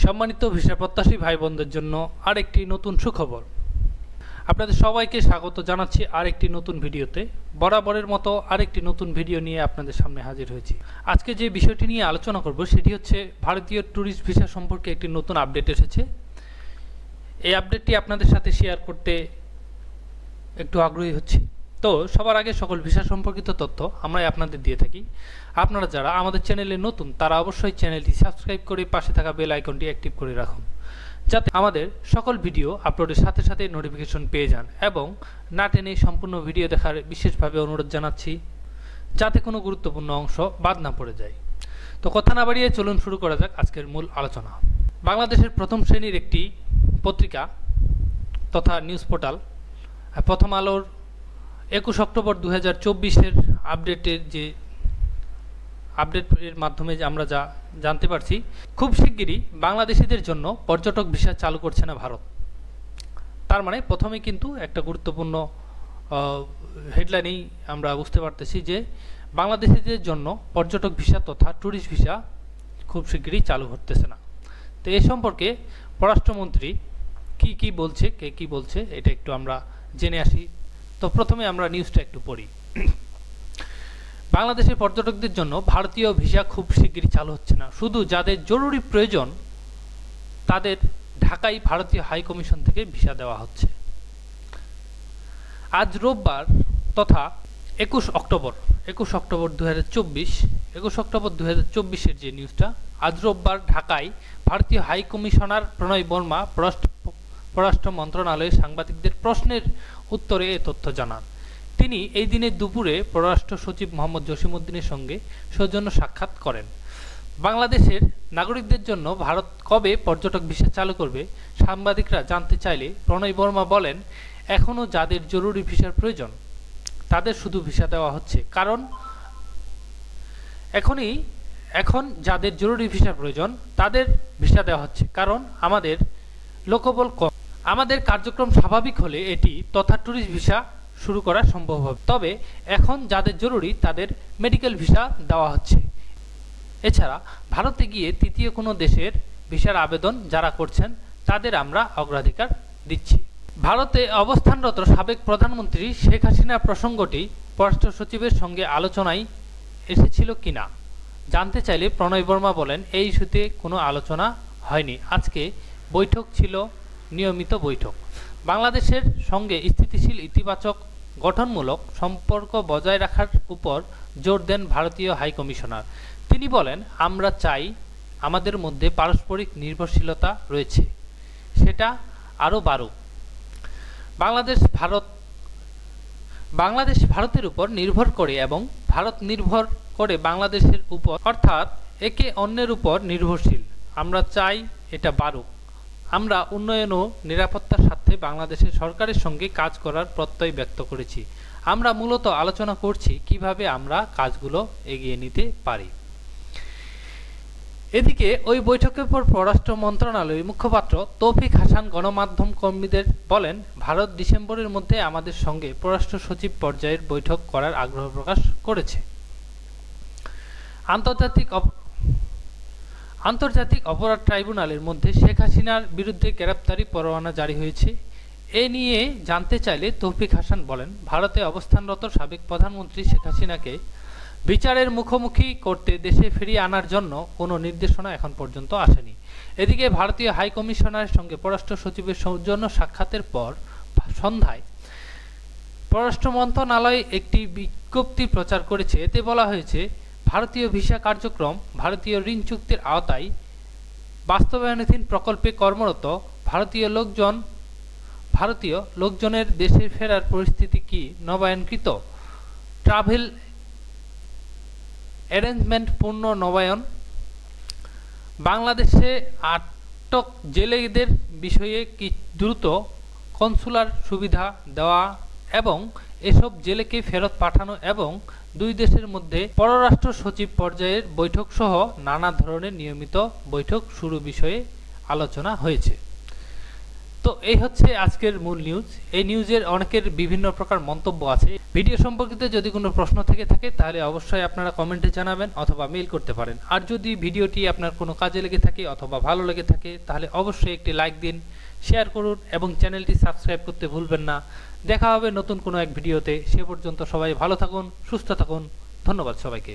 সম্মানিত ভিসা প্রত্যাশী ভাই বোনদের জন্য আরেকটি নতুন সুখবর। আপনাদের সবাইকে স্বাগত জানাচ্ছি আরেকটি নতুন ভিডিওতে। বরাবরের মতো আরেকটি নতুন ভিডিও নিয়ে আপনাদের সামনে হাজির হয়েছি। আজকে যে বিষয়টি নিয়ে আলোচনা করব সেটি হচ্ছে ভারতীয় ট্যুরিস্ট ভিসা সম্পর্কে একটি নতুন আপডেট এসেছে। এই আপডেটটি আপনাদের সাথে শেয়ার করতে একটু আগ্রহী হচ্ছি। তো সবার আগে সকল ভিসা সম্পর্কিত তথ্য আমরাই আপনাদের দিয়ে থাকি। আপনারা যারা আমাদের চ্যানেলে নতুন তারা অবশ্যই চ্যানেলটি সাবস্ক্রাইব করে পাশে থাকা বেল আইকনটি অ্যাক্টিভ করে রাখুন, যাতে আমাদের সকল ভিডিও আপলোডের সাথে সাথে নোটিফিকেশন পেয়ে যান। এবং না টেনে সম্পূর্ণ ভিডিও দেখার বিশেষভাবে অনুরোধ জানাচ্ছি, যাতে কোনো গুরুত্বপূর্ণ অংশ বাদ না পড়ে যায়। তো কথা না বাড়িয়ে চলুন শুরু করা যাক আজকের মূল আলোচনা। বাংলাদেশের প্রথম শ্রেণীর একটি পত্রিকা তথা নিউজ পোর্টাল প্রথম আলোর 21 অক্টোবর 2024-এর আপডেটের মাধ্যমে আমরা যা জানতে পারছি, খুব শিগগিরই বাংলাদেশিদের জন্য পর্যটক ভিসা চালু করছে না ভারত। তার মানে প্রথমে কিন্তু একটা গুরুত্বপূর্ণ হেডলাইনেই আমরা বুঝতে পারতেছি যে বাংলাদেশিদের জন্য পর্যটক ভিসা তথা ট্যুরিস্ট ভিসা খুব শিগগিরই চালু হতেছে না। তো এ সম্পর্কে পররাষ্ট্রমন্ত্রী কি বলছে, কে কি বলছে, এটা একটু আমরা জেনে আসি। তো প্রথমে আমরা নিউজটা একটু পড়ি। বাংলাদেশের পর্যটকদের জন্য ভারতীয় ভিসা খুব শিগগিরই চালু হচ্ছে না। শুধু যাদের জরুরি প্রয়োজন তাদের ঢাকায় ভারতীয় হাই কমিশন থেকে ভিসা দেওয়া হচ্ছে। আজ রোববার তথা 21 অক্টোবর 2024-এর যে নিউজটা, আজ রোববার ঢাকায় ভারতীয় হাই কমিশনার প্রণয় বর্মা পররাষ্ট্র মন্ত্রণালয়ে সাংবাদিকদের প্রশ্নের উত্তরে এ তথ্য জানান। তিনি এই দিনের দুপুরে পররাষ্ট্র সচিব মোহাম্মদ জসিমউদ্দিনের সঙ্গে সৌজন্য সাক্ষাৎ করেন। বাংলাদেশের নাগরিকদের জন্য ভারত কবে পর্যটক ভিসা চালু করবে সাংবাদিকরা জানতে চাইলে প্রণয় বর্মা বলেন, এখনও যাদের জরুরি ভিসার প্রয়োজন তাদের শুধু ভিসা দেওয়া হচ্ছে, কারণ এখন যাদের জরুরি ভিসার প্রয়োজন তাদের ভিসা দেওয়া হচ্ছে, কারণ আমাদের লোকবল কম। আমাদের কার্যক্রম স্বাভাবিক হলে এটি তথা ট্যুরিস্ট ভিসা শুরু করা সম্ভব হবে। তবে এখন যাদের জরুরি তাদের মেডিকেল ভিসা দেওয়া হচ্ছে। এছাড়া ভারতে গিয়ে তৃতীয় কোনো দেশের ভিসার আবেদন যারা করছেন তাদের আমরা অগ্রাধিকার দিচ্ছি। ভারতে অবস্থানরত সাবেক প্রধানমন্ত্রী শেখ হাসিনার প্রসঙ্গটি পররাষ্ট্র সচিবের সঙ্গে আলোচনায় এসেছিল কিনা জানতে চাইলে প্রণয় বর্মা বলেন, এই ইস্যুতে কোনো আলোচনা হয়নি। আজকে বৈঠক ছিল নিয়মিত বৈঠক। বাংলাদেশের সঙ্গে স্থিতিশীল ইতিবাচক গঠনমূলক সম্পর্ক বজায় রাখার উপর জোর দেন ভারতীয় হাই কমিশনার। তিনি বলেন, আমরা চাই আমাদের মধ্যে পারস্পরিক নির্ভরশীলতা রয়েছে, সেটা আরও বাড়ুক। বাংলাদেশ ভারতের উপর নির্ভর করে এবং ভারত নির্ভর করে বাংলাদেশের উপর, অর্থাৎ একে অন্যের উপর নির্ভরশীল। আমরা চাই এটা বাড়ুক। আমরা উন্নয়ন ও নিরাপত্তার স্বার্থে বাংলাদেশের সরকারের সঙ্গে কাজ করার প্রত্যয় ব্যক্ত করেছি। আমরা মূলত আলোচনা করছি কিভাবে আমরা কাজগুলো এগিয়ে নিতে পারি। এদিকে ওই বৈঠকের পর পররাষ্ট্র মন্ত্রণালয়ের মুখপাত্র তৌফিক হাসান গণমাধ্যম কর্মীদের বলেন, ভারত ডিসেম্বরের মধ্যে আমাদের সঙ্গে পররাষ্ট্র সচিব পর্যায়ের বৈঠক করার আগ্রহ প্রকাশ করেছে। আন্তর্জাতিক অপরাধ ট্রাইব্যুনালের মধ্যে শেখ হাসিনার বিরুদ্ধে গ্রেপ্তারি পরোয়ানা জারি হয়েছে। এ নিয়ে জানতে চাইলে তৌফিক হাসান বলেন, ভারতে অবস্থানরত সাবেক প্রধানমন্ত্রী শেখ হাসিনাকে বিচারের মুখোমুখি করতে দেশে ফিরিয়ে আনার জন্য কোনো নির্দেশনা এখন পর্যন্ত আসেনি। এদিকে ভারতীয় হাই কমিশনারের সঙ্গে পররাষ্ট্র সচিবের সৌজন্য সাক্ষাতের পর সন্ধ্যায় পররাষ্ট্র মন্ত্রণালয় একটি বিজ্ঞপ্তি প্রচার করেছে। এতে বলা হয়েছে, ভারতীয় ভিসা কার্যক্রম ভারতীয় ঋণ চুক্তির আওতায় বাস্তবায়নাধীন প্রকল্পে কর্মরত ভারতীয় লোকজনের দেশে ফেরার পরিস্থিতি কি নবায়নকৃত ট্রাভেল অ্যারেঞ্জমেন্ট পূর্ণ নবায়ন, বাংলাদেশে আটক জেলেদের বিষয়ে কি দ্রুত কনসুলার সুবিধা দেওয়া এবং এসব জেলেকে ফেরত পাঠানো এবং দুই দেশের মধ্যে পররাষ্ট্র সচিব পর্যায়ের বৈঠক সহ নানা ধরনের নিয়মিত বৈঠক শুরু বিষয়ে আলোচনা হয়েছে। তো এই হচ্ছে আজকের মূল নিউজ। এই নিউজের অনেকের বিভিন্ন প্রকার মন্তব্য আছে। ভিডিও সম্পর্কিত যদি কোনো প্রশ্ন থেকে থাকে তাহলে অবশ্যই আপনারা কমেন্টে জানাবেন অথবা মেইল করতে পারেন। আর যদি ভিডিওটি আপনার কোনো কাজে লেগে থাকে অথবা ভালো লেগে থাকে তাহলে অবশ্যই একটি লাইক দিন, শেয়ার করুন এবং চ্যানেলটি সাবস্ক্রাইব করতে ভুলবেন না। দেখা হবে নতুন কোনো এক ভিডিওতে। সে পর্যন্ত সবাই ভালো থাকুন, সুস্থ থাকুন। ধন্যবাদ সবাইকে।